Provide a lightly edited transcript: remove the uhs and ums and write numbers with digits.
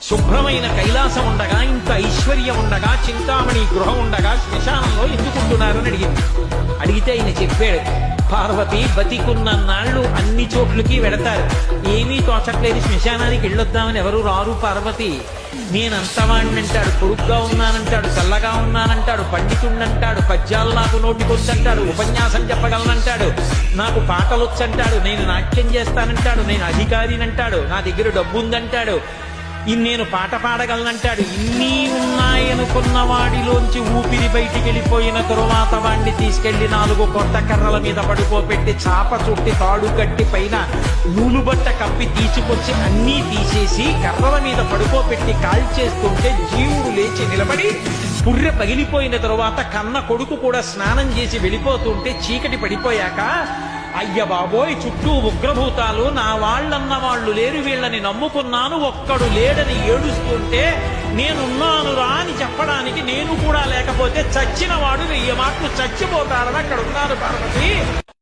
శుభ్రమైన కైలాసం ఉండగా, ఇంత ఐశ్వర్యం ఉండగా, చింతామణి గృహం ఉండగా శ్మశానంలో ఎందుకుంటున్నారని అడిగింది. అడిగితే ఆయన చెప్పాడు, పార్వతి బతికున్న నాళ్ళు అన్ని చోట్లకి వెడతారు, ఏమీ తోచట్లేదు, శ్మశానానికి వెళ్ళొద్దామని ఎవరు రారు పార్వతి. నేనంతవాణ్ణంటాడు, పొరుగ్గా ఉన్నానంటాడు, చల్లగా ఉన్నానంటాడు, పండితుణ్ణంటాడు, పద్యాలు నాకు నోటికొచ్చంటాడు, ఉపన్యాసం చెప్పగలనంటాడు, నాకు పాటలొచ్చంటాడు, నేను నాట్యం చేస్తానంటాడు, నేను అధికారినంటాడు, నా దగ్గర డబ్బు ఉందంటాడు, నేను పాట పాడగలనంటాడు. ఇన్ని ఉన్నాయనుకున్న వాడిలోంచి ఊపిరి బయటికి వెళ్ళిపోయిన తరువాత వాడిని తీసుకెళ్లి 4 కొత్త కర్రల మీద పడుకోబెట్టి చాప చుట్టి తాడు కట్టి పైన నూలుబట్ట కప్పి తీసుకొచ్చి అన్నీ తీసేసి కర్రల మీద పడుకోబెట్టి కాల్చేస్తుంటే జీవుడు లేచి నిలబడి పుర్రె పగిలిపోయిన తరువాత కన్న కొడుకు కూడా స్నానం చేసి వెళ్ళిపోతుంటే చీకటి పడిపోయాక, అయ్య బాబోయ్ చుట్టూ ఉగ్రభూతాలు, నా వాళ్ళన్న వాళ్ళు లేరు, వీళ్ళని నమ్ముకున్నాను, ఒక్కడు లేడని ఏడుస్తుంటే నేనున్నాను రా అని చెప్పడానికి నేను కూడా లేకపోతే చచ్చిన వాడు 1000 మాటలు చచ్చిపోతారని అక్కడ ఉన్నారు పార్వతి.